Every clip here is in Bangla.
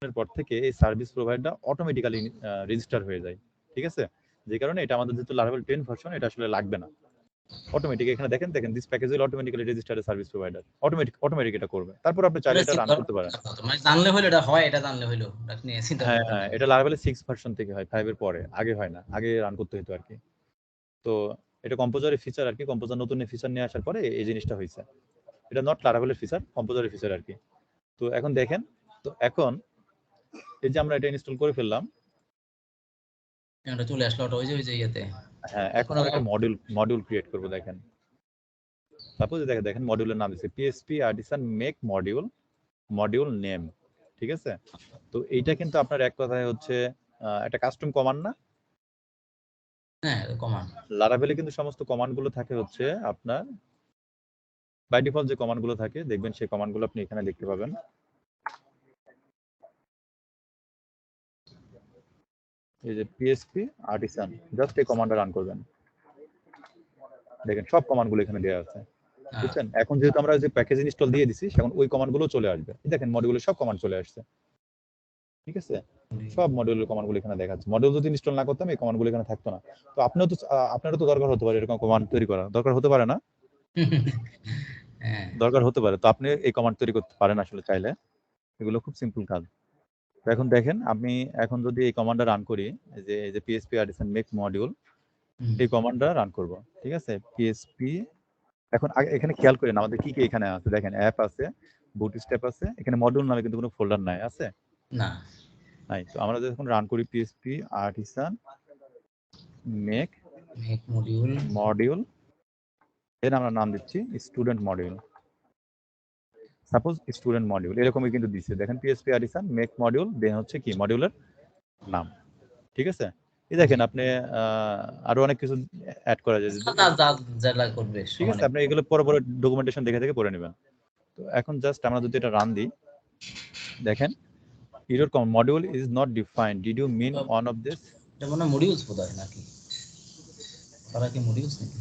এর পর থেকে এই সার্ভিস প্রোভাইডারটা অটোমেটিক্যালি রেজিস্টার হয়ে যায়, ঠিক আছে? যে কারণে এটা আমাদের যেহেতু Laravel 10 ভার্সন, এটা আসলে লাগবে না। অটোমেটিক এখানে দেখেন this package will automatically register a service provider. Automatic এটা করবে। তারপর আপনি চাইলে এটা রান করতে পারেন। মানে জানলে হইলো এটা হয়, এটা জানলে হইলো, এটা নিয়ে চিন্তা হ্যাঁ, করতে হ্যাঁ, হবে। এটা Laravel 6 ভার্সন থেকে হয়, 5 এর পরে, আগে হয় না। আগে রান করতে হতো আরকি। তো এটা কম্পোজারের ফিচার আরকি। কম্পোজার নতুন ফিচার নিয়ে আসার পরে এই জিনিসটা হইছে। এটা নট Laravel এর ফিচার, কম্পোজারের ফিচার আরকি। তো এখন দেখেন, তো এখন এই যে আমরা এটা ইনস্টল করে ফেললাম। এটা চলে আসলো ওটা ওই যে ইয়েতে। হ্যাঁ, এখন আমরা একটা মডিউল ক্রিয়েট করব দেখেন। সাপোজ দেখেন মডিউলের নাম দিয়েছে PHP Artisan Make module name, ঠিক আছে? তো এইটা কিন্তু আপনার এক কথায় হচ্ছে একটা কাস্টম কমান্ড না? হ্যাঁ, কমান্ড। Laravel এ কিন্তু সমস্ত কমান্ড গুলো থাকে হচ্ছে আপনার বাই ডিফল্ট যে কমান্ড গুলো থাকে, দেখবেন সেই কমান্ড গুলো আপনি এখানে দেখতে পাবেন। এই যে PHP Artisan, জাস্ট এই কমান্ডটা রান করবেন। দেখেন সব কমান্ড গুলো এখানে দেওয়া আছে, বুঝছেন? এখন যেহেতু আমরা যে প্যাকেজ ইনস্টল দিয়ে দিছি, এখন ওই কমান্ড গুলো চলে আসবে। এই দেখেন মডিউলের সব কমান্ড চলে আসছে, ঠিক আছে? সব মডিউলের কমান্ড গুলো এখানে দেখাচ্ছে। মডিউল যদি ইনস্টল না করতাম এই কমান্ড গুলো এখানে থাকতো না। তো আপনারও তো দরকার হতে পারে এরকম কমান্ড তৈরি করা, দরকার হতে পারে না? হ্যাঁ, দরকার হতে পারে। তো আপনি এই কমান্ড তৈরি করতে পারেন আসলে চাইলে। এগুলো খুব সিম্পল কাজ। তো এখন দেখেন আমি এখন যদি এই কমান্ডটা রান করি, এই যে PHP Artisan Make মডিউল, এই কমান্ডটা রান করব, ঠিক আছে? PHP, এখন আগে এখানে খেয়াল করেন আমাদের কি এখানে আছে। দেখেন অ্যাপ আছে, বুটস্ট্র্যাপ আছে, এখানে মডিউল নামে কিন্তু কোনো ফোল্ডার নাই, আছে? না। নাই। তো আমরা যখন রান করি PHP Artisan Make মডিউল, এর আমরা নাম দিচ্ছি student module. Suppose student module এরকমই কিন্তু দিচ্ছে। দেখেন PHP Artisan Make মডিউল, দেন হচ্ছে কি মডিউলের নাম, ঠিক আছে? এই দেখেন আপনি আরো অনেক কিছু অ্যাড করা যায়, যা করবে ঠিক আছে? সমানে। আপনি এগুলো পরে ডকুমেন্টেশন দেখে পড়ে নেবেন। তো এখন জাস্ট আমরা যদি এটা রান দিই, দেখেন error module is not defined, did you mean one of this? এটা মনে হয় মডিউলস বোধহয় নাকি? তারা কি মডিউলস নাকি?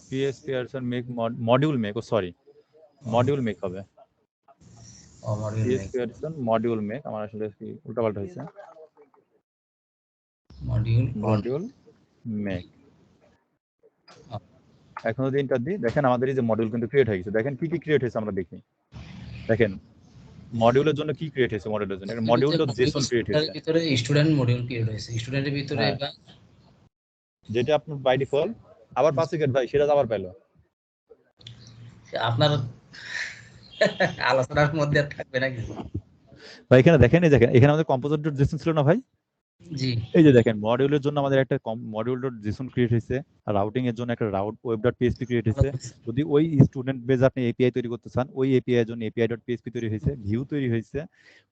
PHP Artisan Make module make, oh sorry, module make হবে। Oh module make. PHP Artisan module make, আমার আসলে কি উল্টাপাল্টা হয়েছে। Module make. এখন যদি এন্টার দিই, দেখেন আমাদের এই যে মডিউল কিন্তু ক্রিয়েট হয়ে গেছে। দেখেন কি কি ক্রিয়েট হয়েছে আমরা দেখি। দেখেন মডিউলের জন্য কি ক্রিয়েট হয়েছে, মডিউলের জন্য একটা মডিউল.json ক্রিয়েট হয়েছে। ভিতরে স্টুডেন্ট মডিউল ক্রিয়েট হয়েছে, স্টুডেন্টের ভিতরে হ্যাঁ, যেটা আপনার বাই ডিফল্ট আবার 5 উইকেট ভাই, সেটা আবার পেলো। আপনার আলোচনার মধ্যে থাকবে নাকি? ভাই এখানে দেখেন, এই দেখেন এখানে আমাদের composer.json ছিল না ভাই? জি, এই যে দেখেন মডিউলের জন্য আমাদের একটা মডিউল.json ক্রিয়েট হয়েছে, রাউটিং এর জন্য একটা web.php ক্রিয়েট হয়েছে। যদি ওই স্টুডেন্ট বেজ আপনি এপিআই তৈরি করতে চান, ওই এপিআই এর জন্য api.php তৈরি হয়েছে, ভিউ তৈরি হয়েছে,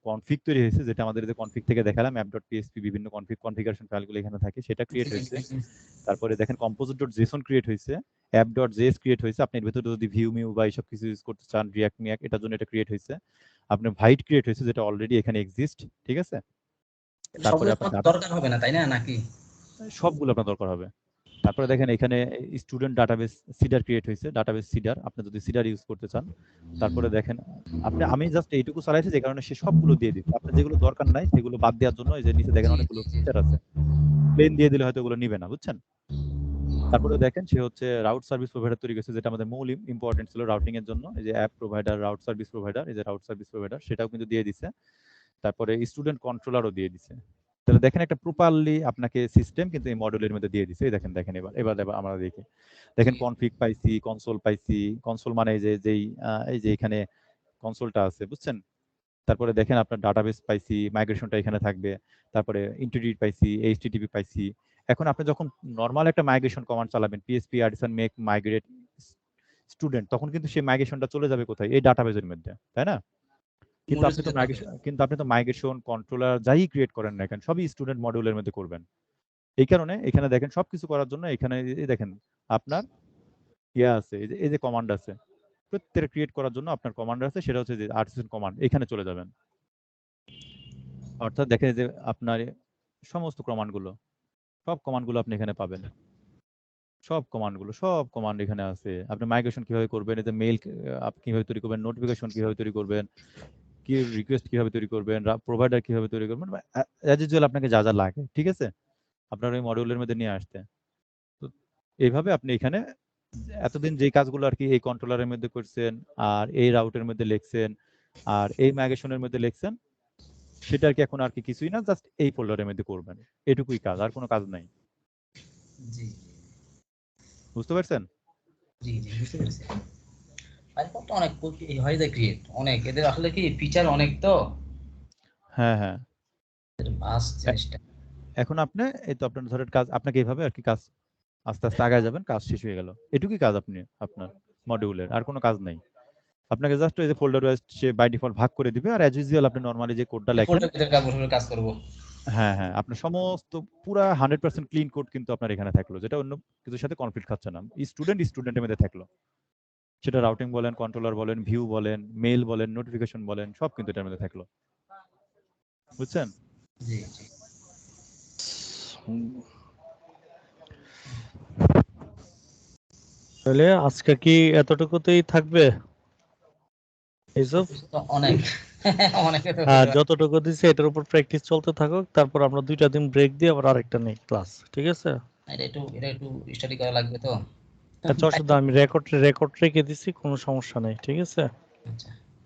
কনফিগ তৈরি হয়েছে, যেটা আমাদের যে কনফিগ থেকে দেখালাম app.php বিভিন্ন কনফিগারেশন ফাইলগুলো এখানে থাকে, সেটা ক্রিয়েট হয়েছে। তারপরে দেখেন composer.json ক্রিয়েট হয়েছে, app.js ক্রিয়েট হয়েছে। আপনি এর ভিতরে যদি ভিউ মিউ বা এইসব কিছু ইউজ করতে চান, রিয়াক্ট মিয়াক, এটার জন্য এটা ক্রিয়েট হয়েছে। আপনার ভাইট ক্রিয়েট হয়েছে, যেটা অলরেডি এখানে এক্সিস্ট, ঠিক আছে? তারপরে সবগুলো আপনার দরকার হবে না তাই না নাকি? সবগুলো আপনার দরকার হবে। তারপরে দেখেন এখানে স্টুডেন্ট ডাটাবেস সিডার ক্রিয়েট হয়েছে, ডাটাবেস সিডার, আপনি যদি সিডার ইউজ করতে চান। তারপরে দেখেন আমি জাস্ট এইটুকু চালাইছি, যে কারণে সে সবগুলো দিয়ে দিচ্ছে। আপনার যেগুলো দরকার নাই সেগুলো বাদ দেওয়ার জন্য এই যে নিচে দেখেন অনেকগুলো ফিচার আছে, প্লেন দিয়ে দিলে হয়তো ওগুলো নিবে না, বুঝছেন? তারপরে দেখেন সে হচ্ছে রাউট সার্ভিস প্রোভাইডার তৈরি করেছে, যেটা আমাদের মূল ইম্পর্টেন্ট ছিল রাউটিং এর জন্য। এই যে app provider, route service provider, এই যে রাউট সার্ভিস প্রোভাইডার, সেটাও কিন্তু দিয়ে দিছে। তারপরে স্টুডেন্ট কন্ট্রোলারও দিয়ে দিছে। তাহলে দেখেন একটা প্রপারলি আপনাকে সিস্টেম কিন্তু এই মডিউলের মধ্যে দিয়ে দিছে। এই দেখেন এবার আমরা দেখি। দেখেন কনফিগ পাইছি, কনসোল পাইছি। কনসোল মানে এই যে এখানে কনসোলটা আছে, বুঝছেন? তারপরে দেখেন আপনার ডাটাবেস পাইছি, মাইগ্রেশনটা এখানে থাকবে। তারপরে ইন্টিগ্রিটি পাইছি, এইচটিটিপি পাইছি। এখন আপনি যখন নরমাল একটা মাইগ্রেশন কমান্ড চালাবেন, PHP Artisan Make migrate student, তখন কিন্তু সেই মাইগ্রেশনটা চলে যাবে কোথায়? এই ডাটাবেসের মধ্যে, তাই না? কিন্তু আপনি তো মাইগ্রেশন কন্ট্রোলার যাই ক্রিয়েট করেন না কেন, সবই স্টুডেন্ট মডিউলের মধ্যে করবেন। এই কারণে এখানে দেখেন সবকিছু করার জন্য এখানে এই দেখেন আপনার আছে, এই যে কমান্ড আছে। প্রত্যেকটা ক্রিয়েট করার জন্য আপনার কমান্ড আছে, সেটা হচ্ছে যে আর্টিসান কমান্ড, এখানে চলে যাবেন। অর্থাৎ দেখেন যে আপনার সমস্ত কমান্ডগুলো, সব কমান্ডগুলো আপনি এখানে পাবেন। সব কমান্ড এখানে আছে। আপনি মাইগ্রেশন কিভাবে করবেন, এই যে মেইল আপনি কিভাবে তৈরি করবেন, নোটিফিকেশন কিভাবে তৈরি করবেন, কি রিকোয়েস্ট কিভাবে তৈরি করবেন, প্রোভাইডার কিভাবে তৈরি করবেন, অ্যাজ ইউজুয়াল আপনাকে যা যা লাগে, ঠিক আছে, আপনার ওই মডিউলের মধ্যে নিয়ে আসতে। তো এইভাবে আপনি এখানে এতদিন যেই কাজগুলো আর কি এই কন্ট্রোলারের মধ্যে করছেন, আর এই রাউটের মধ্যে লিখছেন, আর এই মাইগ্রেশনের মধ্যে লিখছেন, সেটা আর কি এখন আর কি কিছুই না, জাস্ট এই ফোল্ডারের মধ্যে করবেন, এটুকুই কাজ, আর কোনো কাজ নাই। জি বুঝতে পারছেন? জি জি বুঝতে পেরেছি। পাইথন তো অনেক হয় যায় ক্রিয়েট, অনেক এদের আসলে কি ফিচার অনেক তো, হ্যাঁ, হ্যাঁ। ভাস্ট এ- জিনিসটা। এখন আপনি এই তো আপনার ধরেন কাজ আপনাকে এইভাবে আর কি কাজ আস্তে আস্তে আগায় যাবেন, কাজ শেষ হয়ে গেল, এটুকুই কাজ আপনি আপনার মডিউলের, আর কোনো কাজ নাই। আপনাকে জাস্ট ওই যে ফোল্ডার ওয়াইজ সে বাই ডিফল্ট ভাগ করে দিবে, আর অ্যাজ ইউজুয়াল আপনি নরমালি যে কোডটা লেখেন, ফোল্ডার ভিতরে কাজ বসে কাজ করব। হ্যাঁ, হ্যাঁ, আপনার সমস্ত পুরা 100% ক্লিন কোড কিন্তু আপনার এখানে থাকলো, যেটা অন্য কিছুর সাথে কনফ্লিক্ট খাচ্ছে না। স্টুডেন্টের মধ্যে থাকলো, সেটা রাউটিং বলেন, কন্ট্রোলার বলেন, ভিউ বলেন, মেইল বলেন, নোটিফিকেশন বলেন, সব কিন্তু এটার মধ্যে থাকলো। বুঝছেন? জি জি। তাহলে আজকে কি এতটুকুতেই থাকবে এইসব? তো অনেক অনেক তো হ্যাঁ, যতটুকু দিছে এটার উপর প্র্যাকটিস চলতে থাকুক, তারপর আমরা 2টা দিন ব্রেক দিয়ে আবার আরেকটা নেই ক্লাস, ঠিক আছে? এটা একটু স্টাডি করা লাগবে তো। আচ্ছা, অসুবিধা, আমি রেকর্ড রেখে দিছি, কোনো সমস্যা নেই, ঠিক আছে? আচ্ছা।